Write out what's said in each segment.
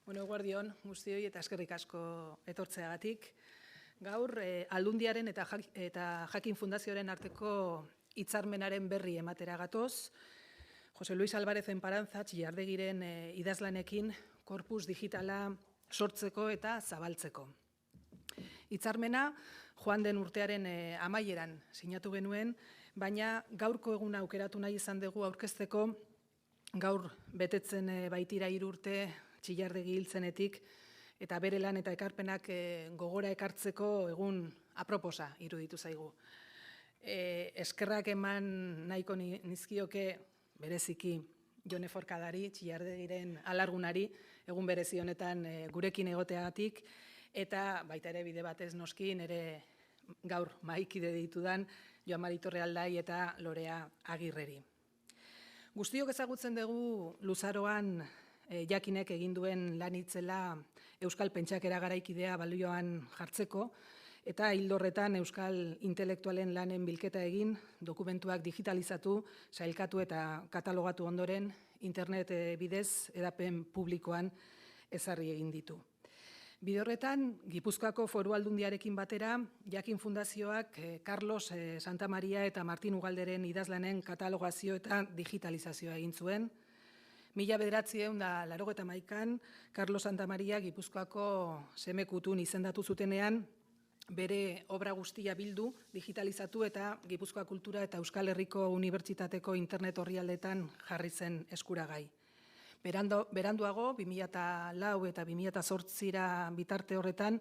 Eguerdion guztioi eta eskerrik asko etortzeagatik. Gaur, Aldundiaren eta Jakin Fundazioaren arteko hitzarmenaren berri ematera gatoz. Jose Luis Álvarez Enparantza Txillardegiren idazlanekin korpus digitala sortzeko eta zabaltzeko. Hitzarmena joan den urtearen amaieran sinatu genuen, baina gaurko eguna aukeratu nahi izan dugu aurkezteko, gaur betetzen baitira 3 urte Txillardegi hiltzenetik eta bere lan eta ekarpenak gogora ekartzeko egun aproposa iruditu zaigu. Eskerrak eman nahiko nizkioke bereziki Jone Forkadari, Txillardegiren alargunari, egun berezi honetan gurekin egoteagatik, eta baita ere bide batez noski nire gaur mahaikide ditudan Joan Mari Torrealdai eta Lorea Agirreri. Guztiok ezagutzen dugu luzaroan Jakinek egin duen lan itzela Euskal Pentsakera garaikidea balioan jartzeko, eta ildo horretan Euskal intelektualen lanen bilketa egin, dokumentuak digitalizatu, sailkatu eta katalogatu ondoren, internet bidez edapen publikoan ezarri egin ditu. Bide horretan, Gipuzkoako Foru Aldundiarekin batera, Jakin Fundazioak Carlos Santamaria eta Martin Ugalderen idazlanen katalogazio eta digitalizazioa egin zuen. 1981an, Carlos Santamaria Gipuzkoako Semekutun izendatu zutenean, bere obra guztia bildu, digitalizatu eta Gipuzkoa Kultura eta Euskal Herriko Unibertsitateko internet orrialdetan jarri zen eskuragai. Beranduago, 2004 eta 2008 bitarte horretan,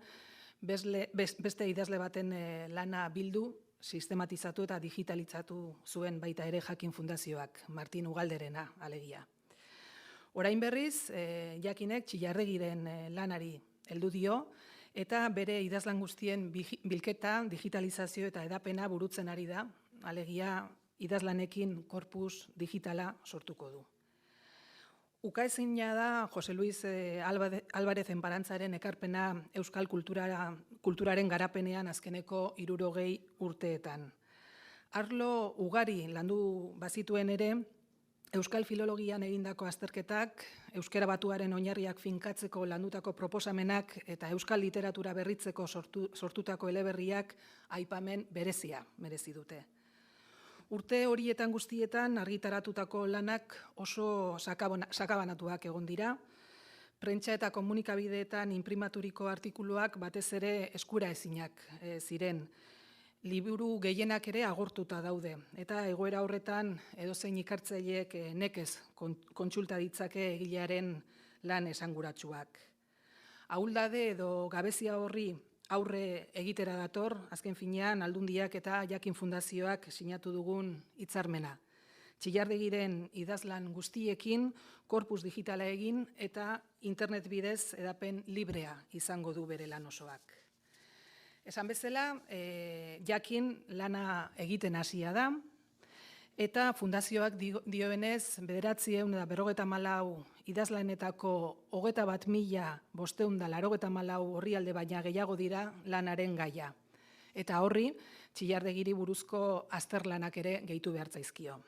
beste idazle baten lana bildu, sistematizatu eta digitalizatu zuen baita ere Jakin Fundazioak, Martin Ugalderena alegia. Orain berriz, Jakinek Txillardegiren lanari heldu dio, eta bere idazlan guztien bilketa, digitalizazio eta edapena burutzen ari da, alegia idazlanekin korpus digitala sortuko du. Ukaezina da Jose Luis Álvarez Enparantzaren ekarpena Euskal kulturaren garapenean azkeneko 60 urteetan. Arlo ugari landu bazituen ere, Euskal filologian egindako azterketak, euskara batuaren oinarriak finkatzeko landutako proposamenak eta euskal literatura berritzeko sortutako eleberriak aipamen berezia merezi dute. Urte horietan guztietan argitaratutako lanak oso sakabanatuak egon dira, prentsa eta komunikabideetan inprimaturiko artikuluak batez ere eskura ezinak ziren. Liburu gehienak ere agortuta daude, eta egoera horretan edozein ikertzaileek nekez kontsulta ditzake egilearen lan esanguratsuak. Ahuldade edo gabezia horri aurre egitera dator, azken finean Aldundiak eta Jakin Fundazioak sinatu dugun hitzarmena. Txillardegiren idazlan guztiekin, korpus digitala egin eta internet bidez edapen librea izango du bere lan osoak. Esan bezala, Jakin lana egiten hasia da, eta fundazioak dioenez 954 idazlanetako 21.584 orrialde baina gehiago dira lanaren gaia. Eta horri, Txillardegiri buruzko azterlanak ere gehitu behar zaizkio.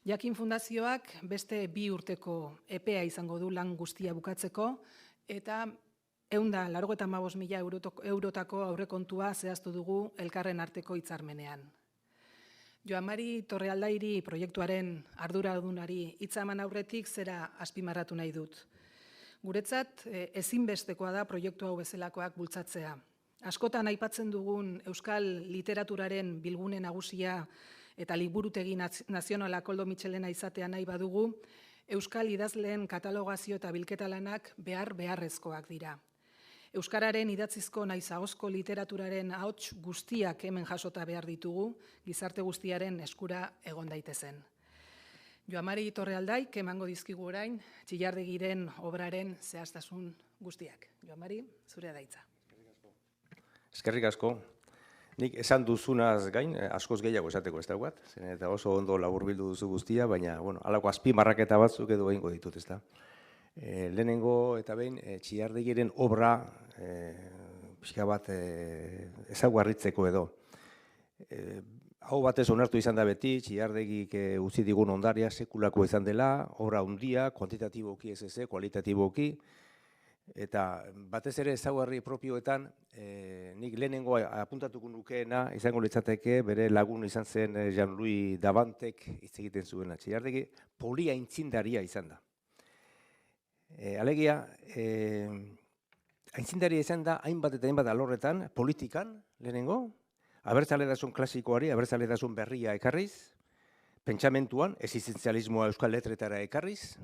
Jakin Fundazioak beste 2 urteko epea izango du lan guztia bukatzeko, eta 195.000 eurotako aurrekontua zehaztu dugu elkarren arteko hitzarmenean. Joan Mari Torrealdairi proiektuaren arduradunari hitza eman aurretik zera azpimarratu nahi dut. Guretzat ezinbestekoa da proiektu hau bezalakoak bultzatzea. Askotan aipatzen dugun euskal literaturaren bilgune nagusia eta liburutegi nazionala Koldo Mitxelena izatea nahi badugu, euskal idazleen katalogazio eta bilketa lanak beharrezkoak dira. Euskararen idatzizko nahiz ahozko literaturaren ahots guztiak hemen jasota behar ditugu, gizarte guztiaren eskura egon daitezen. Joan Mari Torrealdaik emango dizkigu orain, Txillardegiren obraren zehaztasun guztiak. Joan Mari, zurea da hitza. Eskerrik asko. Nik esan duzunaz gain, askoz gehiago esateko ez daukat, eta oso ondo laburbildu duzu guztia, baina, halako azpimarraketa batzuk edo egingo ditut, ez da. Lehenengo eta behin, Txillardegiren obra pixka bat ezaguarritzeko edo. Hau batez onartu izan da beti, Txillardegik utzi digun ondaria sekulako izan dela, obra handia, kuantitatiboki ez kualitatiboki, Eta batez ere ezaugarri propioetan, nik lehenengo apuntatuko nukeena izango litzateke bere lagun izan zen Jean-Louis Davantek hitz egiten zuena. Txillardegi polia aitzindaria izan da. Alegia, aitzindaria izan da hainbat eta hainbat alorretan, politikan lehenengo, abertzaletasun klasikoari, abertzaletasun berria ekarriz, pentsamentuan, existentzialismoa euskal letretara ekarriz,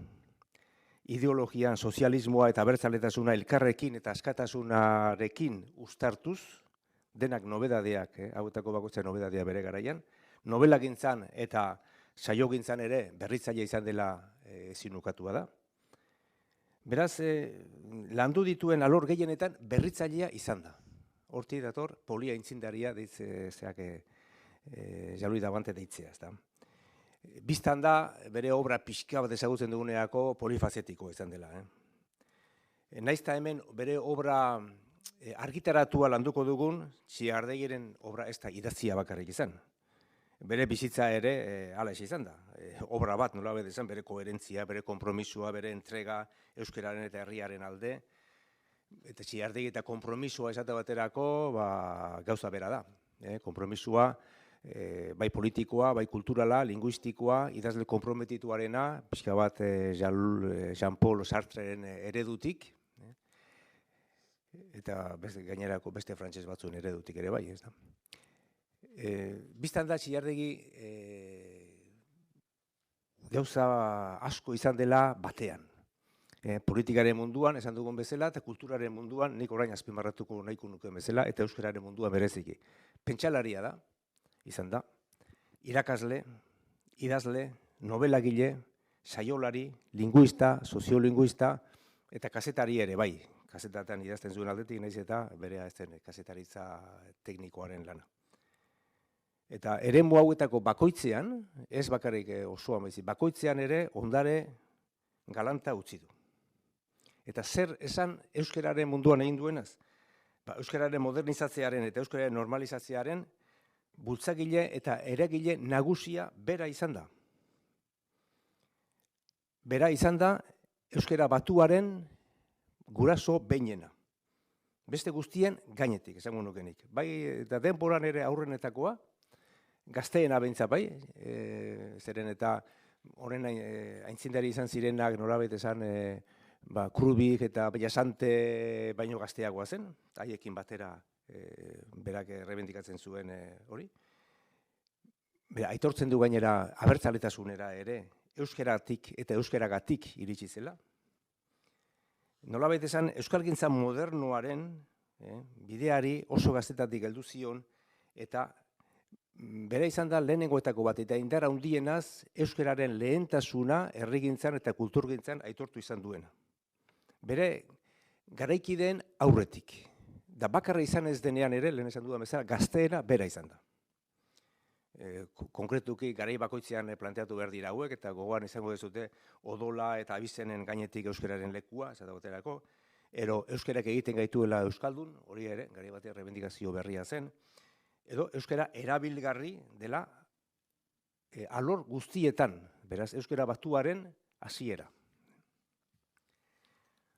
ideologian sozialismoa eta abertzaletasuna elkarrekin eta askatasunarekin uztartuz, denak nobedadeak, hauetako bakoitzak nobedadea bere garaian, nobelagintzan eta saiogintzan ere berritzaile izan dela zinukatua da. Beraz, landu dituen alor gehienetan berritzailea izan da. Hortik dator, polia aitzindaria Jean-Louis Davante deitzea, ezta. Bistan da, bere obra pixka bat ezagutzen duguneako polifazetiko izan dela. Naizta hemen bere obra argitaratua landuko dugun, Txillardegiren obra ez da idatzia bakarrik izan. Bere bizitza ere hala izan da. Obra bat, nolabait esan, bere koherentzia, bere konpromisua, bere entrega euskararen eta herriaren alde. Eta Txillardegi eta konpromisua esate baterako gauza bera da. Konpromisua bai politikoa, bai kulturala, linguistikoa, idazle konprometituarena, pixka bat Jean-Paul Sartreren eredutik, eta gainerako beste frantses batzuen eredutik ere bai, ez da. Bistan da Txillardegi gauza asko izan dela batean. Politikaren munduan, esan dugun bezala, eta kulturaren munduan, nik orain azpimarratuko nahiko nukeen bezala, eta euskararen munduan bereziki. Pentsalaria da, izan da, irakasle, idazle, novelagile, saiolari, linguista, soziolinguista, eta kazetari ere bai. Kazetatean idazten zuen aldetik, nahiz eta berea ez zen kazetaritza teknikoaren lana. Eta eremu hauetako bakoitzean, ez bakarrik osoa maizik, bakoitzean ere ondare galanta utzi du. Eta zer esan euskararen munduan egin duenaz? Euskararen modernizatzearen eta euskararen normalizatzearen bultzagile eta eragile nagusia bera izan da. Bera izan da euskara batuaren guraso behinena. Beste guztien gainetik, esango nukenik. Bai, eta denboran ere aurrenetakoa, gazteena behintzat bai, zeren eta horren aintzindari izan zirenak nolabait esan Krubik eta Bellasante baino gazteagoa zen, haiekin batera berak errebendikatzen zuen hori. Aitortzen du gainera abertzaletasunera ere euskaratik eta euskaragatik iritsi zela. Nolabait esan euskalgintza modernoaren bideari oso gaztetatik heldu zion eta bera izan da lehenengoetako bat eta indar handienaz euskararen lehentasuna herrigintzan eta kulturgintzan aitortu izan duena. Bere garaikideen aurretik. Da bakarra izan ez denean ere, lehen esan dudan bezala, gazteena bera izan da. Konkretuki garai bakoitzean planteatu behar dira hauek, eta gogoan izango dezute odola eta abizenen gainetik euskararen lekua, esategoterako, ero euskarak egiten gaituela euskaldun, hori ere, garai batean rebendikazio berria zen, edo euskara erabilgarri dela alor guztietan, beraz, euskara batuaren hasiera.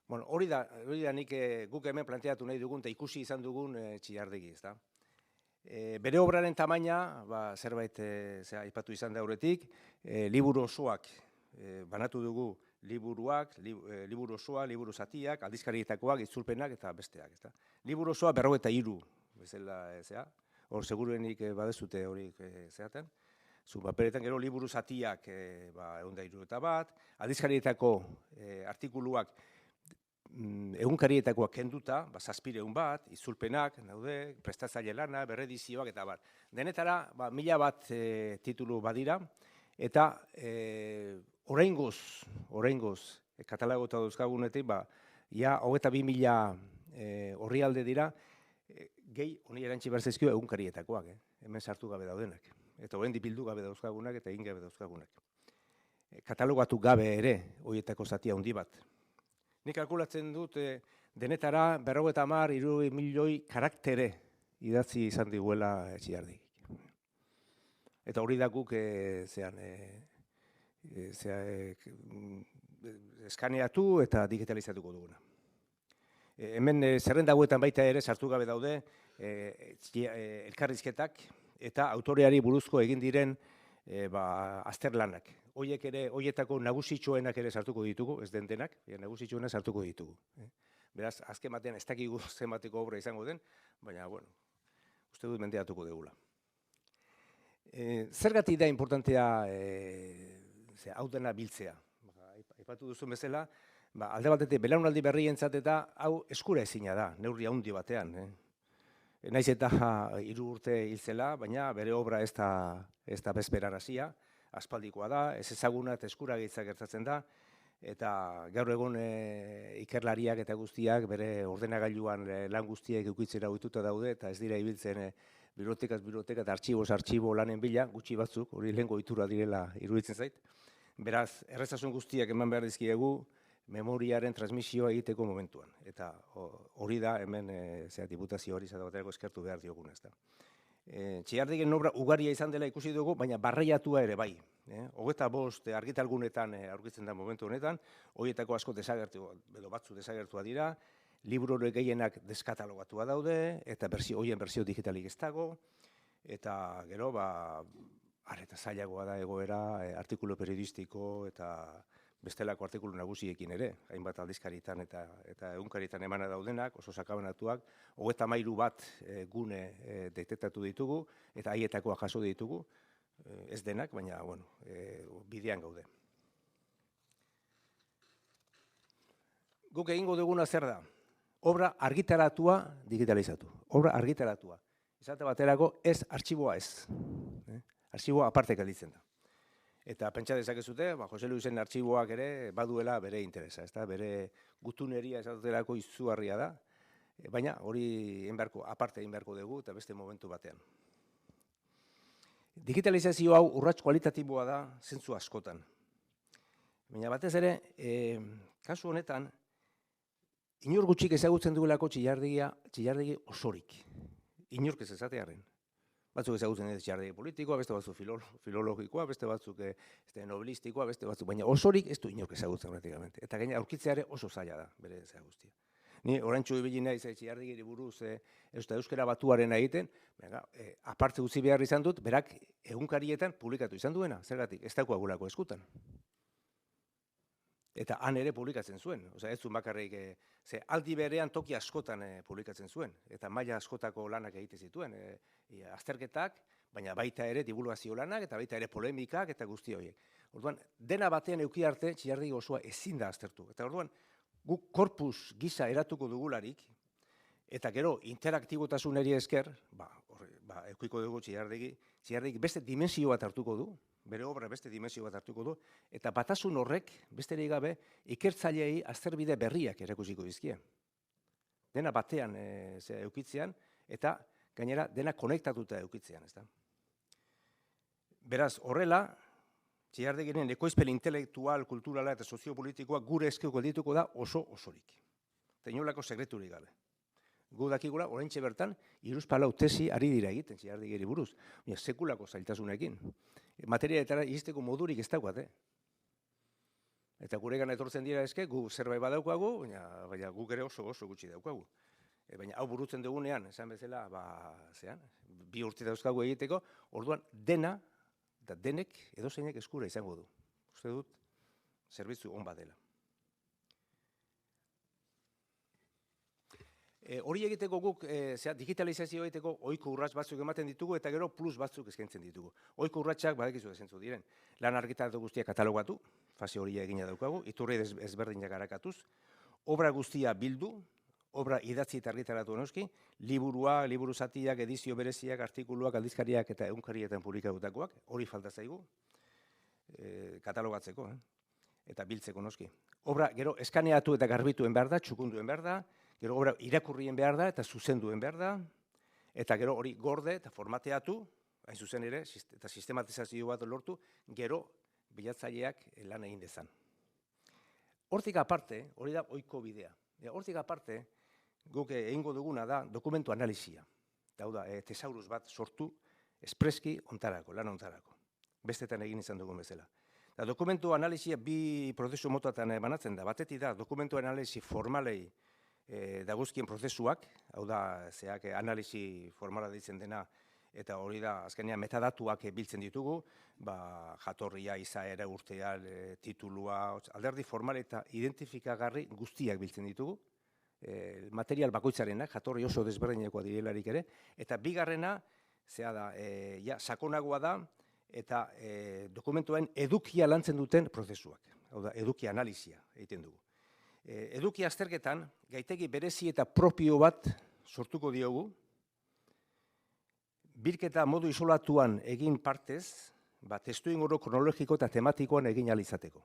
Bueno, hori da nik guk hemen planteatu nahi dugun eta ikusi izan dugun Txillardegi, ezta? Bere obraren tamaina, zerbait aipatu izan da aurretik, liburu osoak banatu dugu liburuak, liburu osoa, liburu zatiak, aldizkarietakoak, itzulpenak eta besteak, ezta? Liburu osoa 43 bezala, ezea? Hor seguruenik badezute hori zeaten. Zu paperetan gero liburu zatiak 171, aldizkarietako artikuluak egunkarietakoak kenduta, 700 bat, itzulpenak, daude, prestatzaile lana, berredizioak eta bat. Denetara, 1000 bat titulu badira, eta oraingoz, katalogota dauzkagunetik, ja 22.000 orrialde dira, gehi honi erantzi behar zaizkio egunkarietakoak, hemen sartu gabe daudenak. Eta oraindik bildu gabe dauzkagunak eta egin gabe dauzkagunak. Katalogatu gabe ere, horietako zati handi bat. Nik kalkulatzen dut denetara 50-60 milioi karaktere idatzi izan diguela Txillardegi. Eta hori da guk eskaneatu eta digitalizatuko duguna. Hemen zerrenda hauetan baita ere sartu gabe daude elkarrizketak eta autoreari buruzko egin diren azterlanak. Hoietako nagusitxoenak ere sartuko ditugu, ez den denak, nagusitxoenak sartuko ditugu. Beraz, azken batean ez dakigu zenbateko obra izango den, baina, bueno, uste dut mendeatuko degula. Zergatik da importantea hau dena biltzea? Aipatu duzun bezala, alde batetik belaunaldi berrientzat eta hau eskura ezina da, neurri handi batean. Naiz eta 3 urte hil zela, baina bere obra ez da bezperarazia, aspaldikoa da, ez ezaguna eta eskuragaitza gertatzen da, eta gaur egun ikerlariak eta guztiak bere ordenagailuan lan guztiak edukitzera ohituta daude, eta ez dira ibiltzen bibliotekaz biblioteka eta artxibo lanen bila, gutxi batzuk, hori lehengo ohitura direla iruditzen zait. Beraz, errezasun guztiak eman behar dizkiegu memoriaren transmisioa egiteko momentuan. Eta hori da hemen diputazio hori baterako eskertu behar dioguna. Txiardigen obra ugaria izan dela ikusi dugu, baina barreiatua ere bai. 25 argitalgunetan aurkitzen da momentu honetan, horietako asko desagertu, edo batzu desagertua dira, liburu gehienak deskatalogatua daude, eta horien berzio digitalik ez dago, eta gero, areta zailagoa da egoera, artikulu periodistiko eta bestelako artikulu nagusiekin ere, hainbat aldizkaritan eta egunkaritan emana daudenak, oso sakabanatuak, 33 bat gune detektatu ditugu, eta haietakoa jaso ditugu, ez denak, baina, bueno, bidean gaude. Guk egingo duguna zer da? Obra argitaratua digitalizatu. Obra argitaratua. Esate baterako ez artxiboa ez. Artxiboa aparte gelditzen da. Eta pentsa dezakezute, Jose Luisen artxiboak ere baduela bere interesa, bere gutuneria esaterako izugarria da, baina hori aparte egin beharko dugu eta beste momentu batean. Digitalizazio hau urrats kualitatiboa da zentzu askotan. Baina batez ere, kasu honetan, inor gutxik ezagutzen duelako txillardegi osorik. Inork ez ezatearen. Batzuk ezagutzen ez txillardegi politikoa, beste batzuk filologikoa, beste batzuk nobelistikoa, beste batzuk, baina osorik ez du inork ezagutzen praktikamente. Eta gaina aurkitzeare oso zaila da, bere ezagustia. Ni oraintxu ibili naiz txillardegiri buruz euskara batuaren egiten, aparte utzi behar izan dut, berak egunkarietan publikatu izan duena, zergatik, ez dagoagulako eskutan. Eta han ere publikatzen zuen, ez zuen bakarrik, aldi berean toki askotan publikatzen zuen, eta maila askotako lanak egite zituen, azterketak, baina baita ere divulgazio lanak, eta baita ere polemikak, eta guzti horiek. Orduan, dena batean eduki arte, txillardegi osoa ezin da aztertu. Eta orduan, guk korpus gisa eratuko dugularik, eta gero interaktibotasunari esker, edukiko dugu txillardegi beste dimensio bat hartuko du, bere obra beste dimensio bat hartuko du, eta batasun horrek, besterik gabe, ikertzaileei azterbide berriak erakusiko dizkie. Dena batean edukitzean, eta gainera dena konektatuta edukitzean. Beraz, horrela, txillardegiren ekoizpen intelektual, kulturala eta soziopolitikoa gure eskeko dituko da osorik. Eta inolako sekreturik gabe. Gu dakigula, oraintxe bertan, 34 tesi ari dira egiten txillardegiri buruz. Sekulako zailtasunekin. Materialetara iristeko modurik ez daukat. Eta guregan etortzen dira eske, gu zerbait badaukagu, baina guk ere oso gutxi daukagu. Baina hau burutzen dugunean, esan bezala, 2 urte dauzkagu egiteko, orduan dena, eta denek edozeinek eskura izango du. Uste dut, zerbitzu on bat dela. Hori egiteko guk, digitalizazio egiteko ohiko urrats batzuk ematen ditugu eta gero plus batzuk eskaintzen ditugu. Ohiko urratsak badakizu zentzu diren. Lan argitaratu guztiak katalogatu, fase hori egina daukagu, iturri ezberdinak arakatuz, obra guztia bildu, obra idatzi eta argitaratu noski, liburu zatiak, edizio bereziak, artikuluak, aldizkariak eta egunkarietan publikatutakoak, hori falta zaigu, katalogatzeko, eta biltzeko noski. Obra gero eskaneatu eta garbituen behar da, txukunduen behar da, gero obra irakurrien behar da eta zuzenduen behar da, eta gero hori gorde eta formateatu, hain zuzen ere, eta sistematizazio bat lortu, gero bilatzaileak lan egin dezan. Hortik aparte, hori da ohiko bidea. Hortik aparte, guk egingo duguna da dokumentu analizia. Hau da, tesaurus bat sortu, espreski ontarako, lan ontarako. Bestetan egin izan dugun bezala. Dokumentu analizia 2 prozesu motatan banatzen da. Batetik da, dokumentu analizi formalei dagozkien prozesuak, hau da, zeak analisi formala ditzen dena, eta hori da, azkenean metadatuak biltzen ditugu, jatorria, izaera, urtea, titulua, alderdi formal eta identifikagarri guztiak biltzen ditugu, material bakoitzarenak, jatorri oso desberdinekoa direlarik ere, eta bigarrena, sakonagoa da, eta dokumentuen edukia lantzen duten prozesuak, hau da, eduki analizia egiten dugu. Eduki azterketan, gaitegi berezi eta propio bat sortuko diogu, bilketa modu isolatuan egin partez, testuinguru kronologiko eta tematikoan egin ahal izateko.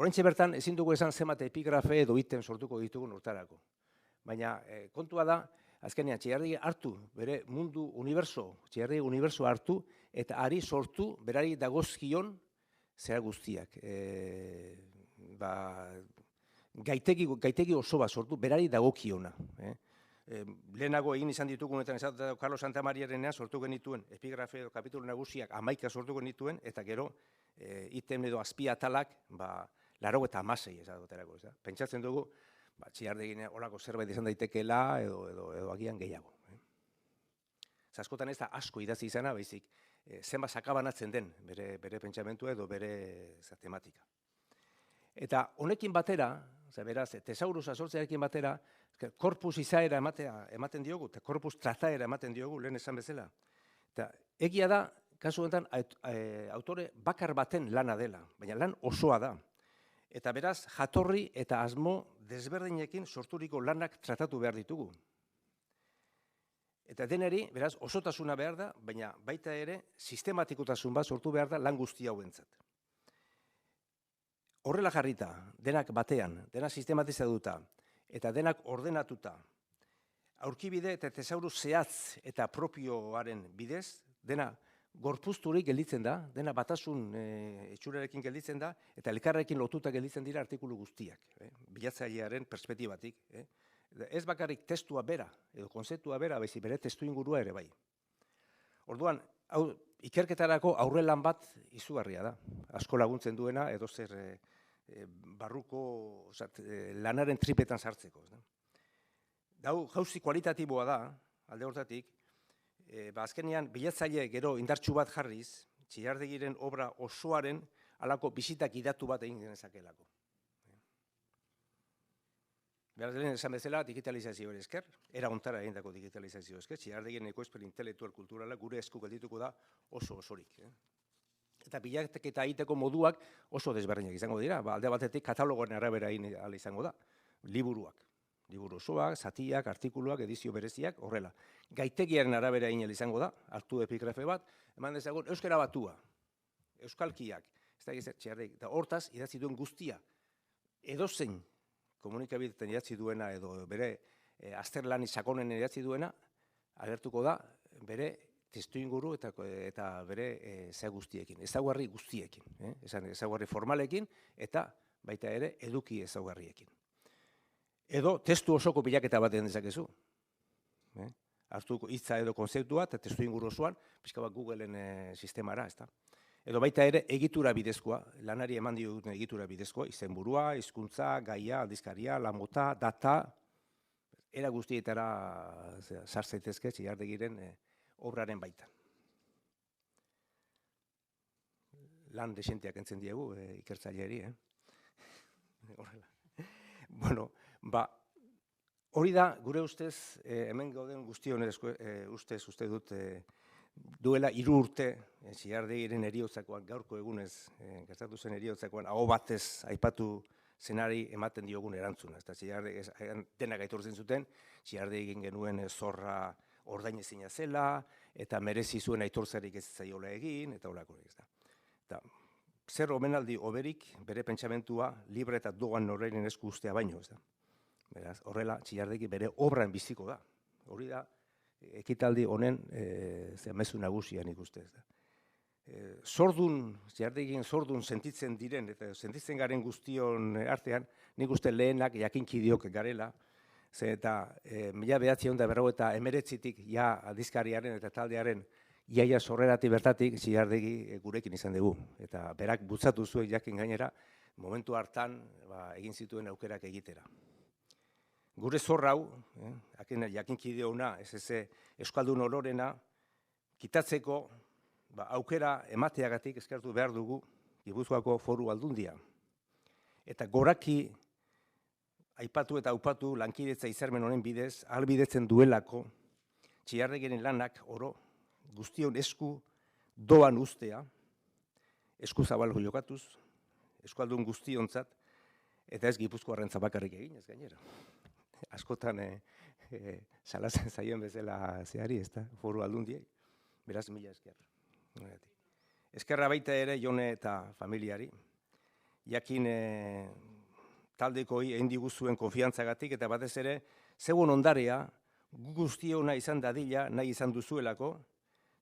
Oraintxe bertan, ezin dugu esan zenbat epigrafe edo item sortuko ditugun urtarako. Baina kontua da, azkenean, Txillardegi hartu, bere mundu Txillardegi uniberso hartu, eta ari sortu, berari dagozkion zera guztiak. Gaitegi oso bat sortu, berari dagokiona. Lehenago egin izan ditugunetan, Carlos Santamariarenean sortu genituen, epigrafe edo kapitulu nagusiak 11 sortu genituen, eta gero, item edo azpiatalak, 96 ezaguterako. Pentsatzen dugu, Txillardegin olako zerbait izan daitekeela, edo agian gehiago. Askotan ez da asko idatzi izana, baizik, zenbat sakabanatzen den bere pentsamentua edo bere tematika. Eta honekin batera, beraz, tesaurusa sortzearekin batera, korpus izaera ematen diogu, eta korpus trataera ematen diogu, lehen esan bezala. Eta egia da, kasu honetan, autore bakar baten lana dela, baina lan osoa da. Eta beraz, jatorri eta asmo desberdinekin sorturiko lanak tratatu behar ditugu. Eta deneri, beraz, osotasuna behar da, baina baita ere, sistematikotasun bat sortu behar da lan guzti hauentzat. Horrela jarrita, denak batean, denak sistematizatuta eta denak ordenatuta, aurkibide eta tesaurus zehatz eta propioaren bidez, dena gorpuzturik gelditzen da, dena batasun itxurarekin gelditzen da, eta elkarrekin lotuta gelditzen dira artikulu guztiak, bilatzailearen perspektibatik. Ez bakarrik testua bera, edo konzeptua bera, baizik bere testu ingurua ere bai. Orduan, ikerketarako aurrelan bat izugarria da. Asko laguntzen duena, edo zer barruko lanaren tripetan sartzeko. Jauzi kualitatiboa da, alde hortatik, azkenean bilatzaile gero indartsu bat jarriz, Txillardegiren obra osoaren halako bisitak idatu bat egin genezakelako. Beraz, lehen esan bezala, digitalizazio esker, era ontara egindako digitalizazio esker, Txillardegiren ekoizpen intelektual kulturala gure esku geldituko da oso osorik. Eta bilaketa egiteko moduak oso desberdinak izango dira, alde batetik katalogoen arabera egin ahal izango da, liburuak. Liburu osoak, zatiak, artikuluak, edizio bereziak, horrela. Gaitegiaren arabera egin ahal izango da, hartu epigrafe bat, eman dezagun euskara batua, euskalkiak, ez da gizet, Txillardegi, eta hortaz idatzi duen guztia, edozein komunikabideetan idatzi duena edo bere azterlani sakonen idatzi duena, agertuko da bere testu inguru eta bere guztiekin, ezaugarri guztiekin, ezaugarri formalekin eta baita ere eduki ezaugarriekin. Edo testu osoko bilaketa bat egin dezakezu. Hartu hitza edo konzeptua eta testu inguru osoan, pixka bat Googleen sistemara, ezta. Edo baita ere egitura bidezkoa, lanari eman diogun egitura bidezkoa, izenburua, hizkuntza, gaia, aldizkaria, lamota, data, era guztietara sartzaitezke Txillardegiren obraren baitan. Lan desenteak entzen diegu ikertzaileari, horrela. Bueno, hori da, gure ustez, hemen gauden guztion uste dut, duela 3 urte, Txillardegiren heriotzakoan, gaurko egunez, gertatu zen heriotzakoan, aho batez aipatu zenari ematen diogun erantzuna. Denak aitortzen zuten, Txillardegin genuen zorra ordainezina zela, eta merezi zuen aitortzarik ez zaiola egin, eta holako. Zer omenaldi oberik bere pentsamentua libre eta doan norreinen esku ustea baino. Beraz, horrela, Txillardegi bere obran biziko da. Hori da, ekitaldi honen mezu nagusia nik uste. Txillardegin zordun sentitzen diren, eta sentitzen garen guztion artean, nik uste lehenak jakinkidiok garela, eta 1989tik ja aldizkariaren eta taldearen iaia sorreratik bertatik Txillardegi gurekin izan dugu. Eta berak bultzatu zuen jakin gainera, momentu hartan egin zituen aukerak egitera. gure zorra hau, jakinkide hona, Euskaldun ororena, kitatzeko aukera emateagatik eskertu behar dugu Gipuzkoako Foru Aldundia. Eta goraki aipatu eta aupatu lankidetza hitzarmen honen bidez, ahalbidetzen duelako Txiarregiren lanak oro guztion esku doan ustea, esku zabalgo jokatuz, Euskaldun guztiontzat, eta ez Gipuzkoarrentzat bakarrik egin, ez gainera. Askotan salatzen zaien bezala zeari, ez da, Foru Aldundiei. Beraz, mila esker. Eskerra baita ere Jone eta familiari. Jakin taldekoi egin diguzuen konfiantzagatik eta batez ere, zeuen ondarea guztiona izan dadila nahi izan duzuelako,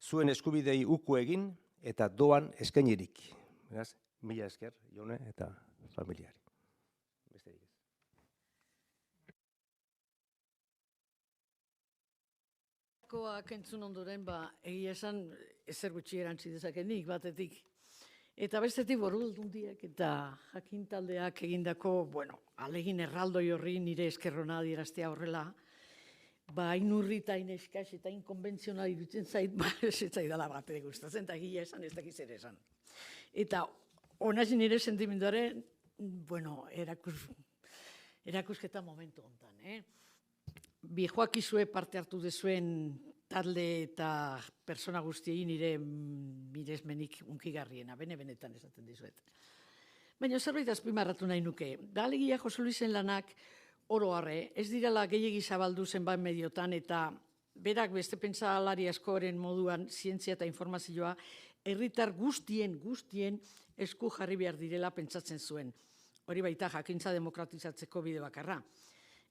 zuen eskubidei uku egin eta doan eskainirik. Beraz, mila esker Jone eta familiari. Besterik ez. Koak entzun ondoren, egia esan ezer gutxi erantzi dezakenik batetik. Eta bestetik Foru Aldundiak eta jakintaldeak egindako, alegin erraldoi horri nire eskerrona adieraztea horrela, inurri eta ineskas eta inkonbentzional irutzen zait, ez zaidala batere gustatzen, eta egia esan ez dakiz ere esan. Eta honaz nire sentimenduaren, erakusketa momentu honetan, Bi joakizue parte hartu dezuen talde eta persona guztiei nire miresmenik unkigarriena, benetan esaten dizuet. Baina zerbait azpimarratu nahi nuke. Da alegia Jose Luisen lanak oro harre, ez direla gehiegi zabaldu zenbait mediotan eta berak beste pentsalari askoren moduan zientzia eta informazioa herritar guztien esku jarri behar direla pentsatzen zuen. Hori baita jakintza demokratizatzeko bide bakarra.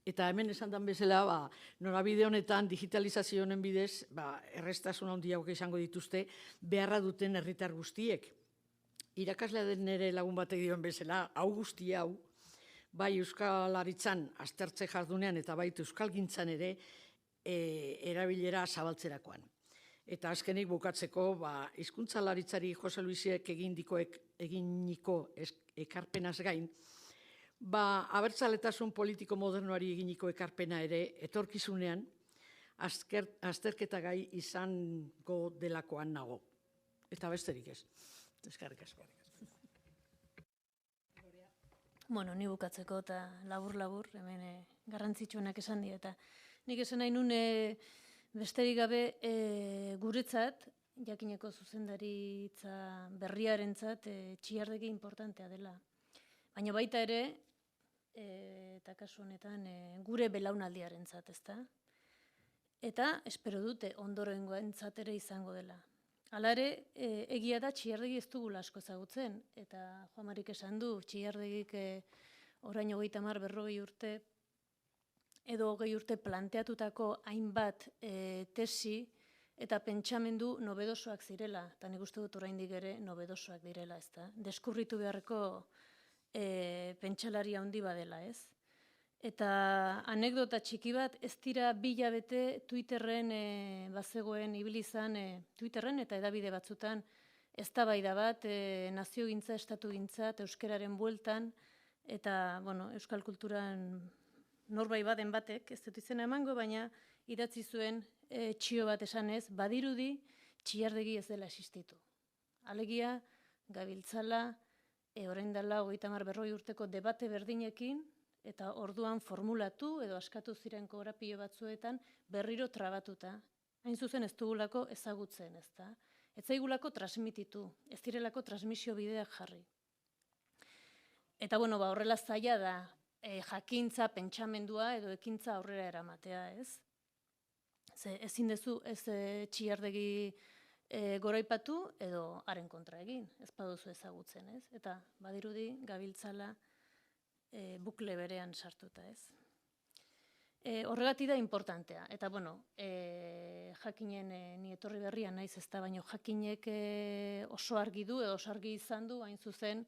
Eta hemen esan den bezala, norabide honetan, digitalizazio honen bidez, erreztasun handiagoak izango dituzte, beharra duten herritar guztiek. Irakaslea den nire lagun batek dioen bezala, hau guzti hau, bai Euskalaritzan aztertze jardunean eta bai Euskalgintzan ere erabilera zabaltzerakoan. Eta azkenik bukatzeko, hizkuntzalaritzari Jose Luisek eginiko ekarpenaz gain, abertzaletasun politiko modernoari eginiko ekarpena ere etorkizunean azterketa gai izango delakoan nago. Eta besterik ez. Eskerrik asko. Ni bukatzeko eta labur, hemen garrantzitsuenak esan dio. Eta nik esan nahi nun besterik gabe guretzat, jakineko zuzendaritza berriarentzat Txiardegi importantea dela. Baina baita ere, eta kasu honetan, gure belaunaldiarentzat, ezta? Eta espero dute ondorengoentzat ere izango dela. Hala ere, egia da Txiardegi ez dugula asko ezagutzen, eta Juan Marik esan du, Txiardegik orain 30-40 urte, edo 20 urte planteatutako hainbat tesi eta pentsamendu nobedosoak zirela, eta nik uste dut oraindik ere nobedosoak direla, ezta? Deskurritu beharreko pentsalari handi badela, ez? Eta anekdota txiki bat, ez dira 2 hilabete Twitterren bazegoen ibilizan, Twitterren eta hedabide batzutan, eztabaida bat, naziogintza, estatugintza, euskararen bueltan, eta, euskal kulturan norbait baden batek, ez dut izena emango, baina idatzi zuen txio bat esanez, badirudi Txiardegi ez dela existitu. Alegia, gabiltzala, orain dela 30-40 urteko debate berdinekin, eta orduan formulatu edo askatu ziren korapilo batzuetan berriro trabatuta. Hain zuzen ez dugulako ezagutzen, ezta? Ez zaigulako transmititu, ez direlako transmisio bideak jarri. Eta horrela zaila da jakintza, pentsamendua edo ekintza aurrera eramatea, ez? Ezin dezu ez Txiardegi goraipatu edo haren kontra egin, ez baduzu ezagutzen, ez? Eta badirudi gabiltzala bukle berean sartuta, ez? Horregatik da importantea. Eta, jakinen ni etorri berrian naiz ez da, baina jakinek oso argi du, edo oso argi izan du, hain zuzen,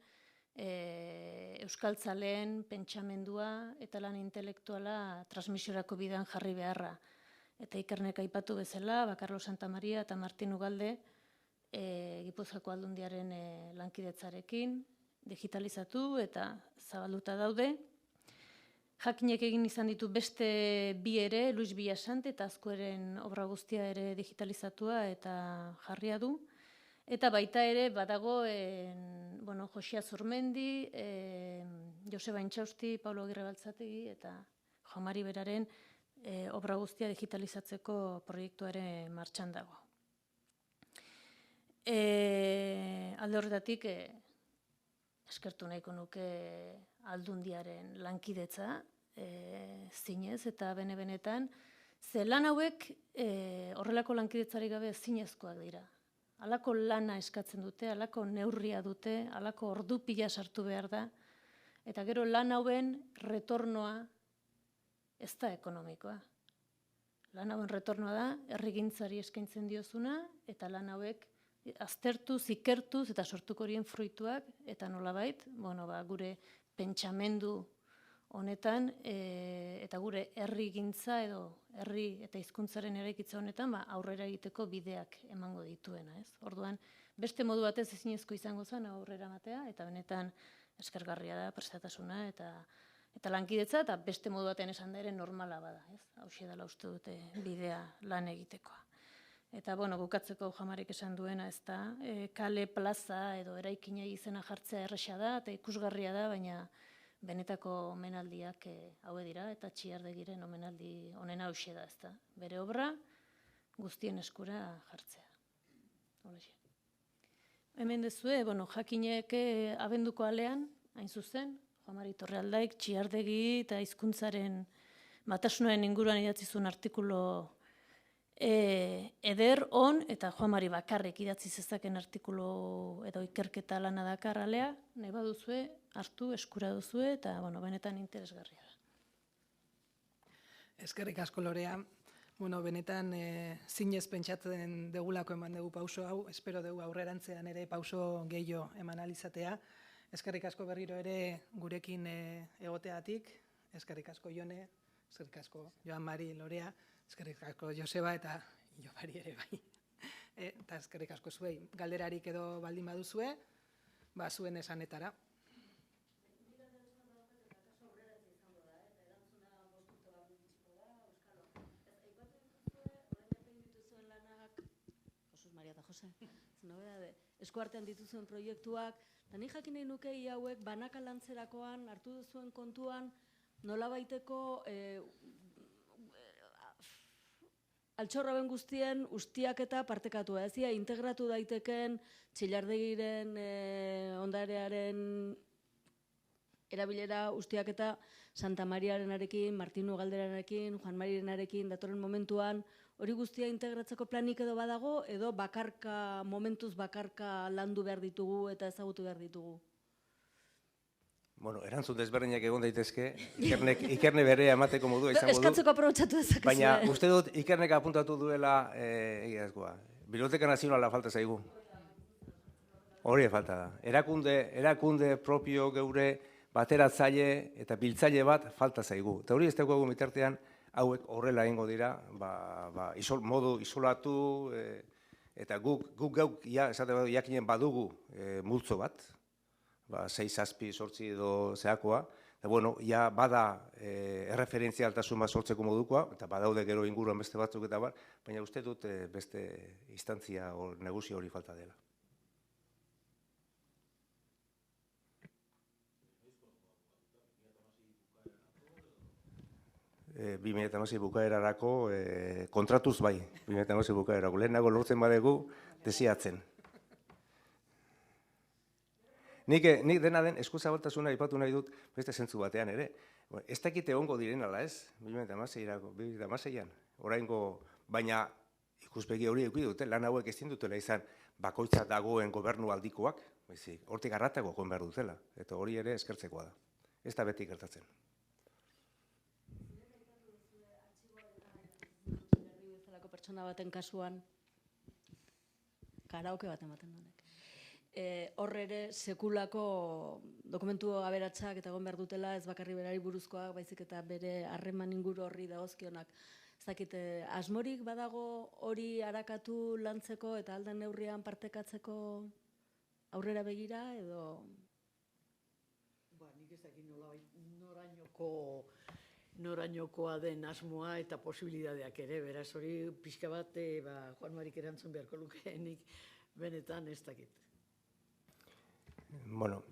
euskaltzaleen pentsamendua eta lan intelektuala transmisiorako bidean jarri beharra. Eta Ikernek aipatu bezala, Carlos Santamaria eta Martin Ugalde, Gipuzkoako Aldundiaren lankidetzarekin, digitalizatu eta zabalduta daude. Jakinek egin izan ditu beste bi ere, Luis Villasante eta Azkueren obra guztia ere digitalizatua eta jarria du. Eta baita ere badago Josia Zurmendi, Joseba Intxausti, Paulo Agirre Baltzategi eta Joan Mari Beraren obra guztia digitalizatzeko proiektuaren martxan dago. Alde horretatik, eskertu nahiko nuke Aldundiaren lankidetza, zinez eta bene-benetan, ze lan hauek horrelako lankidetzarik gabe zinezkoak dira. Halako lana eskatzen dute, halako neurria dute, halako ordu pila sartu behar da, eta gero lan hauen retornoa ez da ekonomikoa. Lan hauen retornoa da, herrigintzari eskaintzen diozuna, eta lan hauek aztertuz, ikertuz eta sortuko horien fruituak, eta nolabait, gure pentsamendu honetan, eta gure herrigintza edo herri eta hizkuntzaren eraikitza honetan aurrera egiteko bideak emango dituena, ez? Orduan, beste modu batez ezinezko izango zen aurrera matea, eta benetan eskergarria da prestatasuna eta lankidetza, eta beste modu batean esan da ere normala bada, ez? Hauxe dela uste dute bidea lan egitekoa. Eta, bukatzeko Jamarik esan duena, ez da, kale, plaza edo eraikina izena jartzea erresa da, eta ikusgarria da, baina benetako omenaldiak haue dira, eta Txiardegiren omenaldi honen hauxe da, ez da. Bere obra guztien eskura jartzea. Holaxe. Hemen dezue, Jakinek abenduko alean, hain zuzen, Joan Mari Torrealdaik, Txiardegi eta hizkuntzaren batasunaren inguruan idatzi zuen artikulu eder, on, eta Joan Mari bakarrik idatzi zezaken artikulu edo ikerketa lana dakar alea, nahi baduzue, hartu, eskura duzue, eta, benetan interesgarria da. Eskerrik asko Lorea. Benetan zinez pentsatzen degulako eman dugu pauso hau, espero dugu aurrerantzean ere pauso gehiago eman alizatea. Eskerrik asko berriro ere gurekin egoteatik, eskerrik asko Jone, eskerrik asko Joan Mari, Lorea, eskerrik asko Joseba eta Jomari ere bai. Eta eskerrik asko zuei, galderarik edo baldin baduzue, zuen esanetara. Eskuartean dituzuen proiektuak, eta nik jakin nahi nuke hauek banaka lantzerakoan hartu duzuen kontuan nolabaiteko altxorraben guztien ustiaketa partekatua. Ez dira, integratu daiteken Txilardegiren ondarearen erabilera ustiaketa Santa Mariarenarekin, Martinu Galderarekin, Juan Marirenarekin datorren momentuan, hori guztia integratzeko planik edo badago, edo bakarka, momentuz bakarka landu behar ditugu eta ezagutu behar ditugu? Erantzun desberdinak egon daitezke, Ikerne berea emateko modua izango du. Eskatzeko aprobetxatu dezakezu. Baina uste dut Ikernek apuntatu duela, egiazkoa, Biblioteka Nazionala falta zaigu. Hori falta da. Erakunde propio geure bateratzaile eta biltzaile bat falta zaigu. Eta hori ez daukagu bitartean, hauek horrela egingo dira, modu isolatu, eta guk gauk, jakinen badugu multzo bat, 6, 7, 8 edo zehakoa, eta bada erreferentzialtasun bat sortzeko modukoa, eta badaude gero inguruan beste batzuk eta bar, baina uste dut beste instantzia o negozio hori falta dela. E, 2016 bukaerarako kontratuz bai, 2016 bukaerarako. Lehenago lortzen badegu, desiatzen. Nik dena den eskuzabaltasuna aipatu nahi dut beste zentzu batean ere. Ez dakite ongo diren ala ez, 2016an, oraingo, baina ikuspegi hori eduki dute, lan hauek ezin dutela izan bakoitza dagoen gobernu aldikoak, hortik arratago joan behar dutela, eta hori ere eskertzekoa da. Ez da beti gertatzen. Pertsona baten kasuan, karaoke bat ematen duenek. Horre ere, sekulako dokumentu aberatsak eta egon behar dutela, ez bakarri berari buruzkoak, baizik eta bere harreman inguru horri dagozkionak. Ez dakit, asmorik badago hori arakatu lantzeko eta alden neurrian partekatzeko aurrera begira, edo? Nik ez dakit norainoko norainokoa den asmoa eta posibilidadeak ere, beraz hori pixka bat Juan Marik erantzun beharko lukeenik benetan ez dakit. Bueno,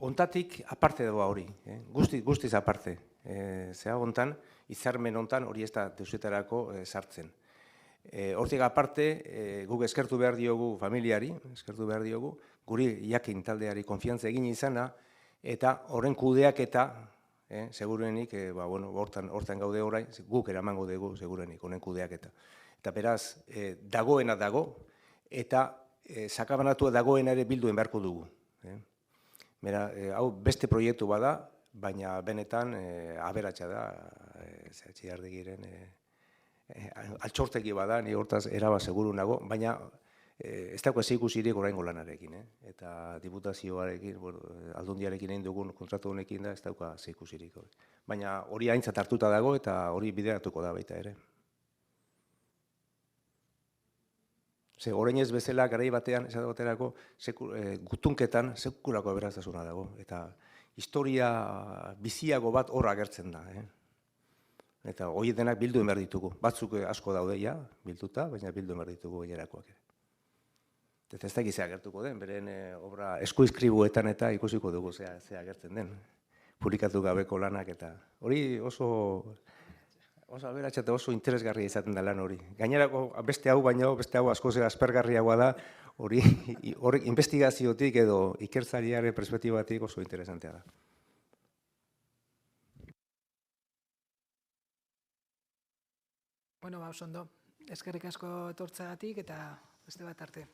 ontatik aparte dago hori, guztiz aparte. Zea hontan, hitzarmen hontan hori ez da deusetarako sartzen. Hortik aparte, guk eskertu behar diogu familiari, eskertu behar diogu, guri jakin taldeari konfiantza egin izana, eta horren kudeaketa, segurenik, hortan gaude orain, guk eramango dugu segurenik, horren kudeaketa. Eta beraz, dagoena dago, eta sakabanatua dagoena ere bilduen beharko dugu. Bera, hau beste proiektu bada, baina benetan aberatsa da, Txilardegiren altxorteki bada, ni hortaz eraba seguru nago, baina ez dago ezikusirik oraingo lanarekin, eta diputazioarekin, aldundiarekin egin dugun kontratu honekin da, ez dauka ezikusirik. Baina hori aintzat hartuta dago eta hori bideratuko da baita ere. Ze orain ez bezala garai batean, ez baterako, gutunketan sekulako aberastasuna dago, eta historia biziago bat hor agertzen da. Eta hori denak bilduen behar ditugu. Batzuk asko daude ja, bilduta, baina bilduen behar ditugu gainerakoak. Eta ez da gizea agertuko den, beren obra eskuizkribuetan eta ikusiko dugu zea agertzen den. Publikatu gabeko lanak eta hori oso aberatsa eta oso interesgarria izaten da lan hori. Gainerako beste hau baino, beste hau askoz aspergarriagoa da, hori investigaziotik edo ikertzailearen perspektibatik oso interesantea da. Bueno, oso ondo. Eskerrik asko etortzeagatik eta beste bat arte.